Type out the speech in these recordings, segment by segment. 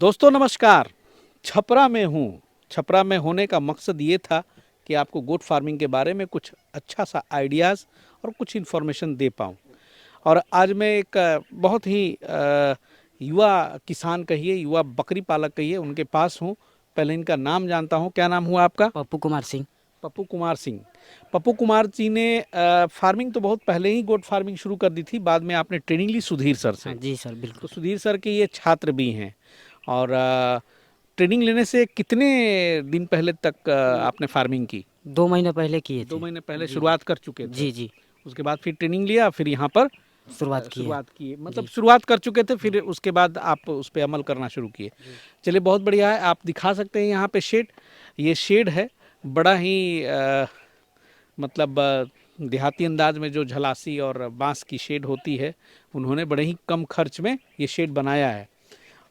दोस्तों नमस्कार। छपरा में हूँ। छपरा में होने का मकसद ये था कि आपको गोट फार्मिंग के बारे में कुछ अच्छा सा आइडियाज़ और कुछ इन्फॉर्मेशन दे पाऊँ। और आज मैं एक बहुत ही युवा किसान कहिए, युवा बकरी पालक कहिए, उनके पास हूँ। पहले इनका नाम जानता हूँ। क्या नाम हुआ आपका? पप्पू कुमार सिंह। पप्पू कुमार सिंह। पप्पू कुमार जी ने फार्मिंग तो बहुत पहले ही गोट फार्मिंग शुरू कर दी थी। बाद में आपने ट्रेनिंग ली सुधीर सर हाँ से। जी सर, तो बिल्कुल। सुधीर सर के ये छात्र भी हैं। और ट्रेनिंग लेने से कितने दिन पहले तक आपने फार्मिंग की? 2 महीने पहले किए दो थे। महीने पहले जी शुरुआत कर चुके थे। जी जी। उसके बाद फिर ट्रेनिंग लिया, फिर यहाँ पर शुरुआत की है। शुरुआत की। मतलब जी शुरुआत कर चुके थे, फिर उसके बाद आप उस पर अमल करना शुरू किए। जी। चलिए, बहुत बढ़िया है। आप दिखा सकते हैं यहाँ पे शेड। ये शेड है बड़ा ही मतलब देहाती अंदाज में जो झलासी और बांस की शेड होती है, उन्होंने बड़े ही कम खर्च में ये शेड बनाया है।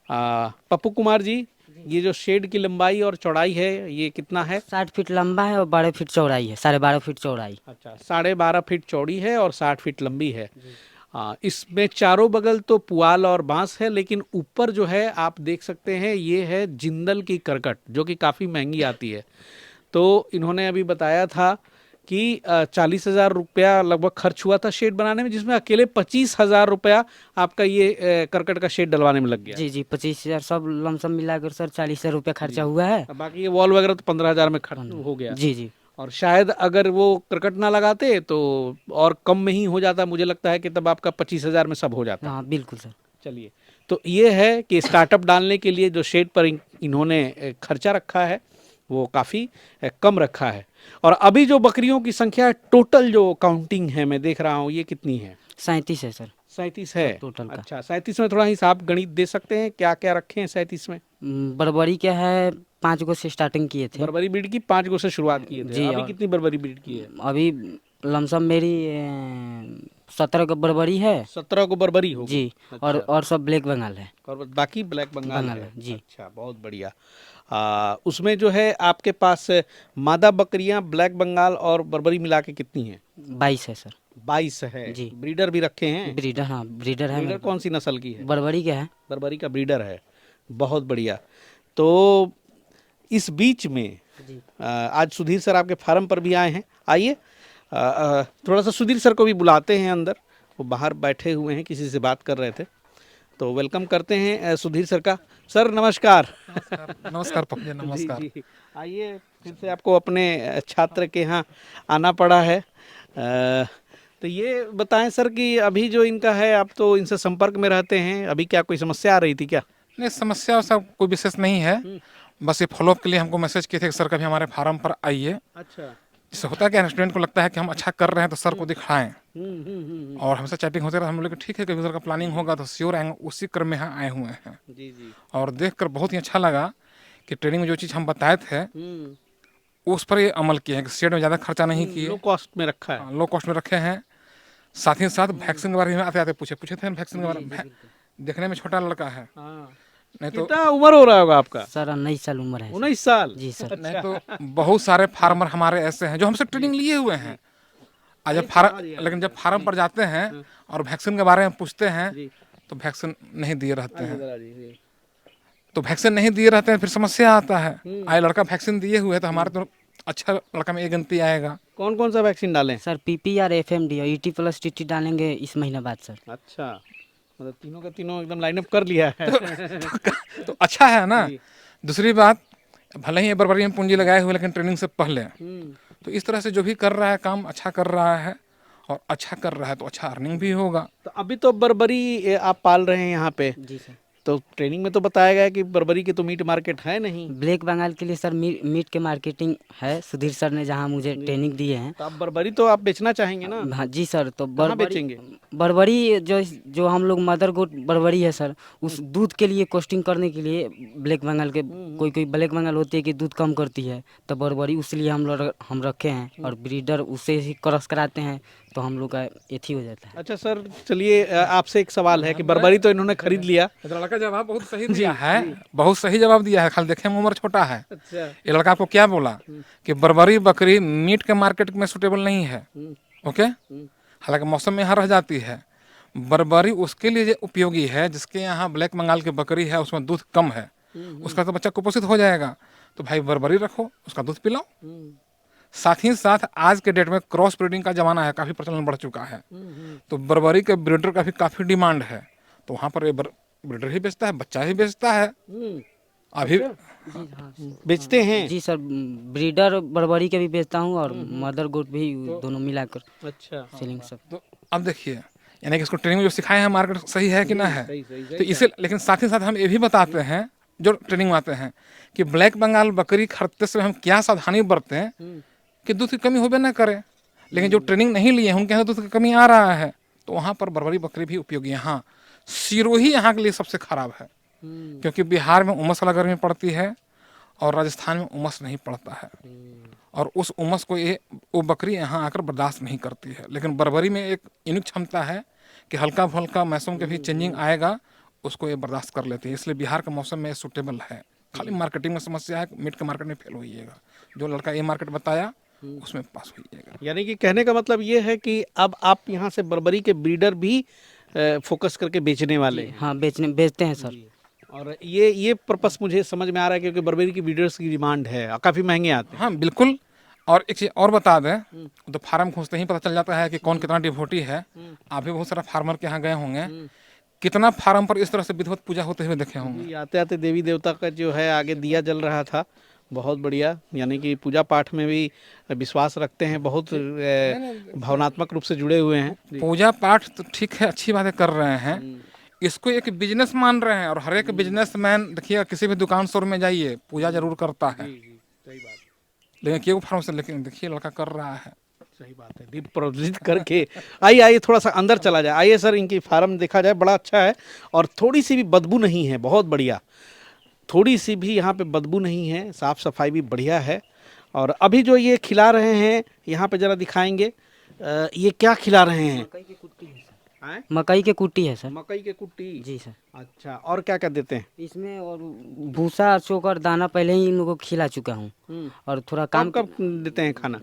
पप्पू कुमार जी, ये जो शेड की लंबाई और चौड़ाई है, ये कितना है? 60 फीट लंबा है और 12 फीट चौड़ाई है, 12.5 फीट चौड़ाई। अच्छा, 12.5 फीट चौड़ी है और 60 फीट लंबी है। जी। इसमें चारों बगल तो पुआल और बांस है, लेकिन ऊपर जो है आप देख सकते हैं, ये है जिंदल की करकट, जो कि काफ़ी महंगी आती है। तो इन्होंने अभी बताया था कि 40,000 रुपया लगभग खर्च हुआ था शेड बनाने में, जिसमें अकेले 25,000 रुपया आपका ये करकट का शेड डलवाने में लग गया। जी जी, 25,000 सब लमसम मिलाकर सर 40,000 रुपया खर्चा हुआ है। अब बाकी ये वॉल वगैरह तो 15,000 में खर्च हो गया। जी जी। और शायद अगर वो करकट ना लगाते तो और कम में ही हो जाता। मुझे लगता है कि तब आपका 25,000 में सब हो जाता। हाँ बिल्कुल सर। चलिए, तो ये है कि स्टार्टअप डालने के लिए जो शेड पर इन्होंने खर्चा रखा है, वो काफ़ी कम रखा है। और अभी जो बकरियों की संख्या टोटल जो काउंटिंग है, मैं देख रहा हूँ, ये कितनी है? 37 है सर। 37 है। टोटल का। अच्छा, 37 में थोड़ा हिसाब गणित दे सकते हैं, क्या क्या रखे हैं 37 में? बरबरी क्या है, 5 गो से स्टार्टिंग किए थे। बर्बरी ब्रीड की 5 गो से शुरुआत किए थे। जी। अभी और कितनी बर्बरी ब्रीड की है? अभी लमसम मेरी 17 का बरबरी है। 17 को बर्बरी होगी। जी। अच्छा। और सब ब्लैक बंगाल है। और बाकी ब्लैक बंगाल बंगाल है। है जी। अच्छा, बहुत बढ़िया। उसमें जो है आपके पास मादा बकरियां ब्लैक बंगाल और बर्बरी मिला के कितनी हैं? 22 है सर। 22 है। जी। ब्रीडर भी रखे हैं? ब्रीडर, हाँ ब्रीडर है ब्रीडर मेरे कौन पास। सी नस्ल की है? बरबरी क्या है। बर्बरी का ब्रीडर है। बहुत बढ़िया। तो इस बीच में जी। आज सुधीर सर आपके फार्म पर भी आए हैं। आइए, थोड़ा सा सुधीर सर को भी बुलाते हैं अंदर। वो बाहर बैठे हुए हैं, किसी से बात कर रहे थे। तो वेलकम करते हैं सुधीर सर का। सर नमस्कार। नमस्कार नमस्कार पप्पू जी, जी नमस्कार। जी। आइए, फिर से आपको अपने छात्र के यहाँ आना पड़ा है। तो ये बताएं सर कि अभी जो इनका है, आप तो इनसे संपर्क में रहते हैं, अभी क्या कोई समस्या आ रही थी क्या? नहीं, समस्या वैसा कोई विशेष नहीं है। बस ये फॉलोअप के लिए हमको मैसेज किए थे कि सर कभी हमारे फार्म पर आइए। अच्छा। जिससे होता है कि स्टूडेंट को लगता है कि हम अच्छा कर रहे हैं तो सर को दिखाएं। हम्म। और हमसे चैटिंग होते रहे, हम लोग ठीक है, कभी सर का प्लानिंग होगा तो श्योर आएंगे। उसी क्रम में यहाँ आए हुए हैं। जी जी। और देखकर बहुत ही अच्छा लगा कि ट्रेनिंग में जो चीज़ हम बताए थे उस पर ये अमल किए हैं कि शेड में ज़्यादा खर्चा नहीं किए, लो कॉस्ट में रखा है। लो कॉस्ट में रखे हैं। साथ ही साथ वैक्सीन के बारे में आते आते पूछे थे वैक्सीन के बारे में। देखने में छोटा लड़का है, हाँ। नहीं तो कितना उम्र हो रहा होगा आपका? सर 19 साल उम्र है सर। 19 साल? जी सर। नहीं तो बहुत सारे फार्मर हमारे ऐसे हैं जो हमसे ट्रेनिंग लिए हुए हैं। आज जब फार्म लेकिन जब फार्म पर जाते हैं और वैक्सीन के बारे में पूछते हैं जी। तो वैक्सीन नहीं दिए रहते हैं। जी। तो वैक्सीन नहीं दिए रहते हैं, फिर समस्या आता है। आए लड़का वैक्सीन दिए हुए तो हमारे तो अच्छा लड़का में ये गिनती आएगा। कौन कौन सा वैक्सीन डालें? सर पीपीआर एफएमडी और ईटी प्लस टीटी डालेंगे इस महीने बाद सर। अच्छा, मतलब तीनों का तीनों एकदम लाइनअप कर लिया है। तो अच्छा है ना। जी। दूसरी बात, भले ही ये बर्बरी में पूंजी लगाए हुए लेकिन ट्रेनिंग से पहले हम्म। तो इस तरह से जो भी कर रहा है काम अच्छा कर रहा है और अच्छा कर रहा है तो अच्छा अर्निंग भी होगा। तो अभी तो बर्बरी आप पाल रहे हैं यहाँ पे। जी सर। तो ट्रेनिंग में तो बताया गया कि बर्बरी की तो मीट मार्केट है नहीं। ब्लैक बंगाल के लिए सर मीट के मार्केटिंग है, सुधीर सर ने जहाँ मुझे ट्रेनिंग दिए हैं। तो आप बर्बरी तो आप बेचना चाहेंगे ना? हाँ जी सर। तो कहाँ बेचेंगे? बरबरी जो जो हम लोग मदर गोट बरबरी है सर, उस दूध के लिए कोस्टिंग करने के लिए ब्लैक बंगाल के कोई कोई ब्लैक बंगाल होती है कि दूध कम करती है, तो बरबरी उसलिए हम रखे हैं और ब्रीडर उससे ही क्रॉस कराते हैं तो हम लोग का एथी हो जाता है। अच्छा सर, चलिए आपसे एक सवाल है कि बर्बरी तो इन्होंने खरीद लिया। लड़का जवाब बहुत सही दिया है, बहुत सही जवाब दिया है। खाली देखे में उम्र छोटा है। अच्छा। ये लड़का आपको क्या बोला कि बर्बरी बकरी मीट के मार्केट में सुटेबल नहीं है। ओके, हालांकि मौसम में यहाँ रह जाती है। बर्बरी उसके लिए उपयोगी है जिसके यहाँ ब्लैक बंगाल की बकरी है, उसमें दूध कम है। उसका तो बच्चा कुपोषित हो जाएगा। तो भाई बर्बरी रखो, उसका दूध पिलाओ। साथ ही साथ आज के डेट में क्रॉस ब्रीडिंग का जमाना है, काफ़ी प्रचलन बढ़ चुका है। तो बर्बरी के ब्रीडर का भी काफ़ी डिमांड है, तो वहाँ पर ये ब्रीडर ही बेचता है, बच्चा ही बेचता है अभी। बेचते हैं? जी सर, ब्रीडर बर्बरी के भी बेचता हूँ और मदर गोट भी, दोनों मिलाकर अच्छा, सेलिंग सब। तो अब देखिए, यानी कि इसको ट्रेनिंग जो सिखाए हैं मार्केट सही है कि ना है। तो इसे, लेकिन साथ ही साथ हम ये भी बताते हैं जो ट्रेनिंग में आते हैं कि ब्लैक बंगाल बकरी खरीदते समय हम क्या सावधानी बरतें कि दूध की कमी होबे ना करे। लेकिन जो ट्रेनिंग नहीं लिए हैं उनके यहाँ दूध की कमी आ रहा है, तो वहाँ पर बर्बरी बकरी भी उपयोगी है। हाँ, सिरोही यहाँ के लिए सबसे खराब है, क्योंकि बिहार में उमस वाला गर्मी पड़ती है और राजस्थान में उमस नहीं पड़ता है, और उस उमस को वो बकरी यहाँ आकर बर्दाश्त नहीं करती है। लेकिन बर्बरी में एक यूनिक क्षमता है कि हल्का फुल्का मौसम के भी चेंजिंग आएगा, उसको ये बर्दाश्त कर लेती है। इसलिए बिहार के मौसम में सूटेबल है। खाली मार्केटिंग में समस्या है, मीट के मार्केट में फेल होइएगा। जो लड़का ये मार्केट बताया उसमें पास होइएगा। यानी कि कहने का मतलब ये है कि अब आप यहाँ से बर्बरी के ब्रीडर भी फोकस करके बेचने वाले हैं। हाँ, बेचते हैं सर। और ये पर्पस मुझे समझ में आ रहा है, क्योंकि बर्बरी की ब्रीडर्स की डिमांड है और काफ़ी महंगे आते हैं। हाँ बिल्कुल। और एक चीज़ और बता दें, तो फार्म खोजते ही पता चल जाता है कि कौन कितना डिवोटी है। आप भी बहुत सारा फार्मर के यहाँ गए होंगे, कितना फार्म पर इस तरह से विधिवत पूजा होते हुए देखे होंगे। आते आते देवी देवता का जो है आगे दिया जल रहा था, बहुत बढ़िया। यानी कि पूजा पाठ में भी विश्वास रखते हैं, बहुत भावनात्मक रूप से जुड़े हुए हैं। पूजा पाठ तो ठीक है, अच्छी बातें कर रहे हैं, इसको एक बिजनेस मान रहे हैं। और हर एक बिजनेसमैन देखिए, किसी भी दुकान शोरूम में जाइए, पूजा जरूर करता है, सही बात, लेकिन क्यों फार्म से, लेकिन देखिए लड़का कर रहा है। सही बात है। दीप प्रज्वलित करके आइए आइए थोड़ा सा अंदर चला जाए। आइए सर, इनकी फार्म देखा जाए, बड़ा अच्छा है और थोड़ी सी भी बदबू नहीं है, बहुत बढ़िया। थोड़ी सी भी यहाँ पे बदबू नहीं है, साफ़ सफाई भी बढ़िया है। और अभी जो ये खिला रहे हैं यहाँ पे ज़रा दिखाएंगे, ये क्या खिला रहे हैं? मकई की कुट्टी है सर। आएं? मकई की कुट्टी है सर। मकई के कुट्टी? जी सर। अच्छा, और क्या क्या देते हैं? इसमें और भूसा, चोकर, दाना पहले ही इन लोगों को खिला चुका हूँ। और थोड़ा काम कब देते हैं खाना?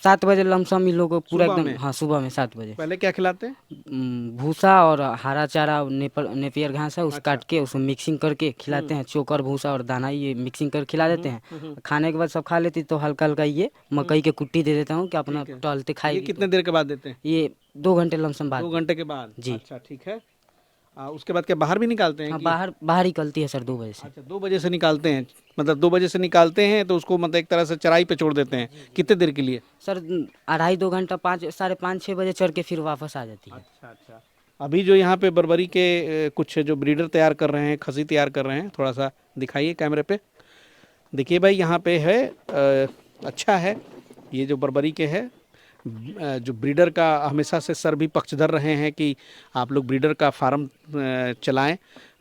7 बजे लमसम इन लोगों को पूरा सुबह एकदम। में? हाँ, सुबह में 7 बजे। पहले क्या खिलाते हैं? भूसा और हरा चारा, नेपियर घास है, उस काट के उसमें मिक्सिंग करके खिलाते हैं। चोकर, भूसा और दाना ये मिक्सिंग कर खिला देते हैं। खाने के बाद सब खा लेती, तो हल्का हल्का ये मकई के कुट्टी दे देता हूँ कि अपना टहलते ये खाएगी। कितने देर के बाद देते हैं? ये 2 घंटे लमसम बाद। 2 घंटे के बाद? जी। अच्छा, ठीक है। उसके बाद क्या बाहर भी निकालते हैं हाँ, कि? बाहर निकलती है सर 2 बजे से। अच्छा, 2 बजे से निकालते हैं, मतलब 2 बजे से निकालते हैं तो उसको मतलब एक तरह से चराई पे छोड़ देते हैं। कितने देर के लिए? सर 2.5 घंटा, 5, साढ़े 5-6 बजे चढ़ के फिर वापस आ जाती है। अच्छा अच्छा। अभी जो यहाँ पे बर्बरी के कुछ जो ब्रीडर तैयार कर रहे हैं, खसी तैयार कर रहे हैं, थोड़ा सा दिखाइए कैमरे पे। देखिए भाई, यहाँ पे है अच्छा है, ये जो बर्बरी के है, जो ब्रीडर का हमेशा से सर भी पक्षधर रहे हैं कि आप लोग ब्रीडर का फार्म चलाएं।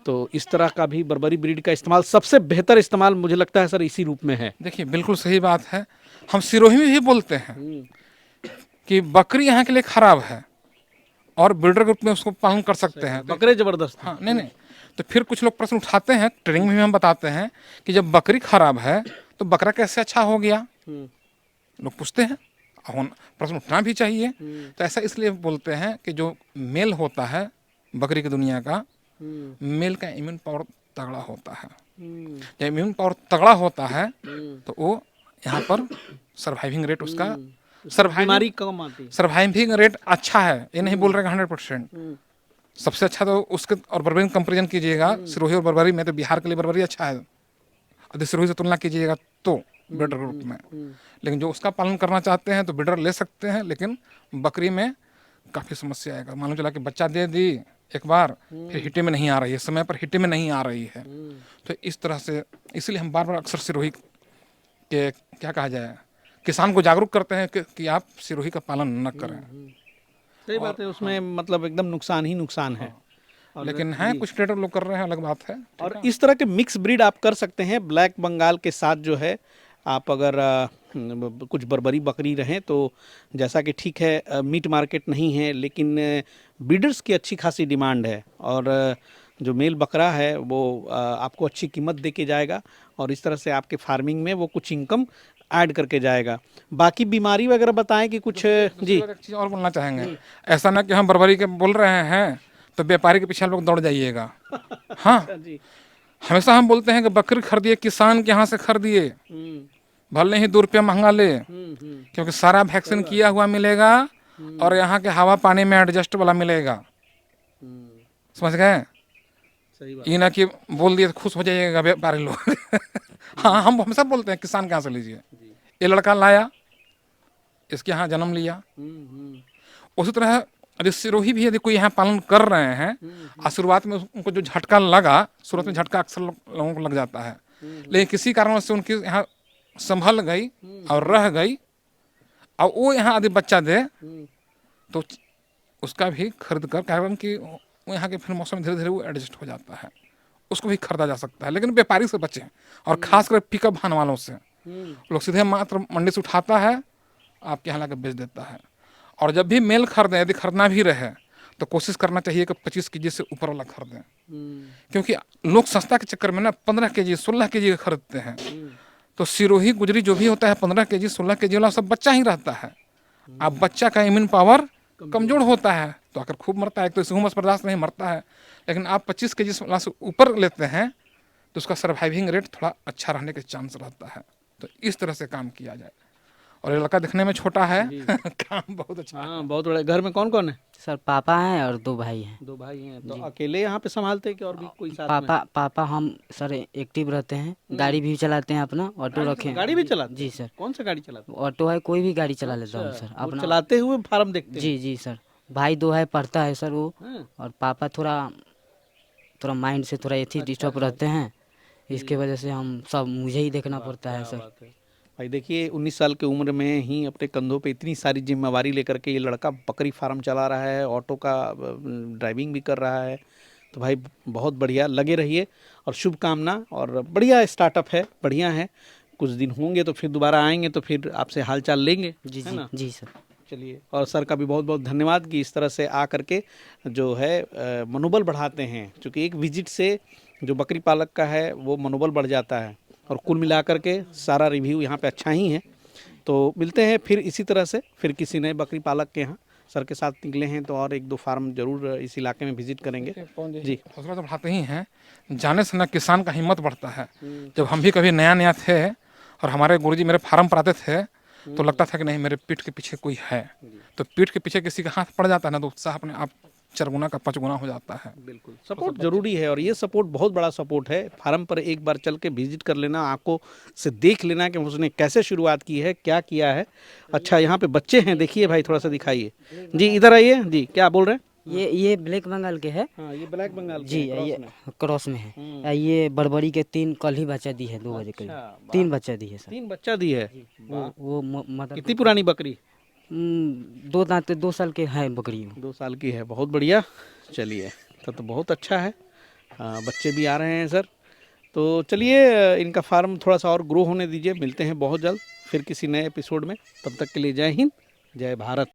तो इस तरह का भी बर्बरी ब्रीड का इस्तेमाल, सबसे बेहतर इस्तेमाल मुझे लगता है सर इसी रूप में है। देखिए बिल्कुल सही बात है। हम सिरोही में भी बोलते हैं कि बकरी यहाँ के लिए खराब है और ब्रीडर ग्रुप में उसको पालन कर सकते हैं। बकरे जबरदस्त हैं। हाँ, नहीं, तो फिर कुछ लोग प्रश्न उठाते हैं, ट्रेनिंग में हम बताते हैं कि जब बकरी खराब है तो बकरा कैसे अच्छा हो गया, लोग पूछते हैं। प्रश्न उठना भी चाहिए। तो ऐसा इसलिए बोलते हैं कि जो मेल होता है बकरी की दुनिया का, मेल का इम्यून पावर तगड़ा होता है। जब इम्यून पावर तगड़ा होता है तो वो यहाँ पर सर्वाइविंग रेट उसका, बीमारी कम आती है। सर्वाइविंग रेट अच्छा है, ये नहीं बोल रहे 100%। सबसे अच्छा तो उसके और बर्बरी में कंपेरिजन कीजिएगा, सिरोही और बर्बरी में, तो बिहार के लिए बर्बरी अच्छा है। यदि सिरोही से तुलना कीजिएगा तो ब्रीडर ग्रुप में। लेकिन जो उसका पालन करना चाहते हैं तो ब्रीडर ले सकते हैं, लेकिन बकरी में काफ़ी समस्या आएगा। मालूम चला कि बच्चा दे दी एक बार, फिर हिटे में नहीं आ रही है, समय पर हिटे में नहीं आ रही है। तो इस तरह से, इसलिए हम बार बार अक्सर सिरोही के, क्या कहा जाए, किसान को जागरूक करते हैं कि आप सिरोही का पालन न करें। सही बात है, उसमें मतलब एकदम नुकसान ही नुकसान है। लेकिन हैं कुछ ट्रेडर लोग कर रहे हैं, अलग बात है। और इस तरह के मिक्स ब्रीड आप कर सकते हैं। ब्लैक बंगाल के साथ जो है, आप अगर कुछ बर्बरी बकरी रहें तो, जैसा कि ठीक है मीट मार्केट नहीं है, लेकिन ब्रीडर्स की अच्छी खासी डिमांड है। और जो मेल बकरा है वो आपको अच्छी कीमत दे के जाएगा, और इस तरह से आपके फार्मिंग में वो कुछ इनकम ऐड करके जाएगा। बाकी बीमारी वगैरह बताएं कि कुछ। जी, एक चीज़ और बोलना चाहेंगे, ऐसा ना कि हम बर्बरी के बोल रहे हैं तो व्यापारी के पीछे लोग दौड़ जाइएगा। हाँ, जी, हमेशा हम बोलते हैं कि बकरी खरीदिए किसान के यहाँ से खरीदिए, भले ही 2 रुपया महंगा ले, क्योंकि सारा वैक्सीन किया हुआ मिलेगा और यहाँ के हवा पानी में एडजस्ट वाला मिलेगा। समझ गए? सही बात। ये ना कि बोल दिए तो खुश हो जाइएगा व्यापारी लोग। हाँ, हम हमेशा बोलते हैं किसान के यहाँ से लीजिए। ये लड़का लाया, इसके यहाँ जन्म लिया। उसी तरह यदि सिरोही भी यदि कोई यहाँ पालन कर रहे हैं और शुरुआत में उनको जो झटका लगा, शुरुआत में झटका अक्सर लोगों को लग जाता है, लेकिन किसी कारण से उनकी यहाँ संभल गई और रह गई और वो यहाँ यदि बच्चा दे तो उसका भी खरीद कर, कारण कि वो यहाँ के फिर मौसम धीरे धीरे वो एडजस्ट हो जाता है, उसको भी खरीदा जा सकता है। लेकिन व्यापारी से बचें, और खासकर पिकअप वाहन वालों से। लोग सीधे मात्र मंडी से उठाता है, आपके यहाँ लाकर बेच देता है। और जब भी मेल खरीदें, यदि खरीदना भी रहे तो कोशिश करना चाहिए कि 25 केजी से ऊपर वाला खरीदें, क्योंकि लोग सस्ता के चक्कर में ना 15 केजी 16 केजी खरीदते हैं। तो सिरोही गुजरी जो भी होता है 15 केजी 16 केजी वाला सब बच्चा ही रहता है। अब बच्चा का इम्यून पावर कमजोर होता है तो आकर खूब मरता है, तो इसे हुमस बर्दाश्त नहीं, मरता है। लेकिन आप 25 केजी वाला से ऊपर लेते हैं तो उसका सर्वाइविंग रेट थोड़ा अच्छा रहने के चांस रहता है। तो इस तरह से काम किया जाए। और ये लड़का दिखने में छोटा है, काम बहुत अच्छा है। हाँ, बहुत बड़ा। घर में कौन कौन है? सर पापा हैं और 2 भाई हैं। 2 भाई हैं। तो अकेले यहाँ पे संभालते हैं कि और भी कोई साथ में? पापा हम सर एक्टिव रहते हैं, गाड़ी भी चलाते हैं, अपना ऑटो रखे हैं। गाड़ी भी चलाते? जी सर। कौन सा गाड़ी चलाते? ऑटो है, कोई भी गाड़ी चला लेता हूँ सर वो अपना। चलाते हुए फार्म देखते हैं? जी जी सर। भाई 2 है, पढ़ता है सर वो। हाँ। और पापा थोड़ा माइंड से थोड़ा एथी डिस्टर्ब रहते हैं, इसके वजह से हम सब मुझे ही देखना पड़ता है सर। बात है। भाई देखिए, 19 साल की उम्र में ही अपने कंधों पे इतनी सारी जिम्मेवारी लेकर के ये लड़का बकरी फार्म चला रहा है, ऑटो का ड्राइविंग भी कर रहा है। तो भाई बहुत बढ़िया, लगे रहिए और शुभकामना। और बढ़िया स्टार्टअप है, बढ़िया है। कुछ दिन होंगे तो फिर दोबारा आएंगे तो फिर आपसे हालचाल लेंगे, जी है जी ना? जी सर। चलिए, और सर का भी बहुत बहुत धन्यवाद कि इस तरह से आ करके जो है मनोबल बढ़ाते हैं, क्योंकि एक विजिट से जो बकरी पालक का है वो मनोबल बढ़ जाता है। और कुल मिलाकर के सारा रिव्यू यहाँ पे अच्छा ही है। तो मिलते हैं फिर इसी तरह से, फिर किसी नए बकरी पालक के यहाँ। सर के साथ निकले हैं तो और 1-2 फार्म जरूर इस इलाके में विजिट करेंगे जी। हौसला तो बढ़ाते ही हैं, जाने से ना किसान का हिम्मत बढ़ता है। जब हम भी कभी नया नया थे और हमारे गुरुजी मेरे फार्म पर आते थे तो लगता था कि नहीं, मेरे पीठ के पीछे कोई है। तो पीठ के पीछे किसी का हाथ पड़ जाता है ना तो उत्साह अपने आप 4 गुना का 5 गुना हो जाता है। बिल्कुल, सपोर्ट जरूरी है। और ये सपोर्ट बहुत बड़ा सपोर्ट है। फार्म पर एक बार चल के विजिट कर लेना, आंखों से देख लेना कि उसने कैसे शुरुआत की है, क्या किया है। अच्छा, यहाँ पे बच्चे हैं, देखिए भाई, थोड़ा सा दिखाइए जी। इधर आइए जी, क्या बोल रहे हैं? ये ब्लैक बंगाल के है। हाँ, ये ब्लैक बंगाल जी, ये क्रॉस में है। ये बड़बड़ी के 3 कल ही बच्चा दी है, 2 बजे करीब। 3 बच्चा दी है सर। 3 बच्चा दी है। वो मदर कितनी पुरानी बकरी? 2 दांत 2 साल के है बकरी। 2 साल की है, बहुत बढ़िया। चलिए, तो बहुत अच्छा है। बच्चे भी आ रहे हैं सर। तो चलिए, इनका फार्म थोड़ा सा और ग्रो होने दीजिए। मिलते हैं बहुत जल्द फिर किसी नए एपिसोड में। तब तक के लिए जय हिंद, जय भारत।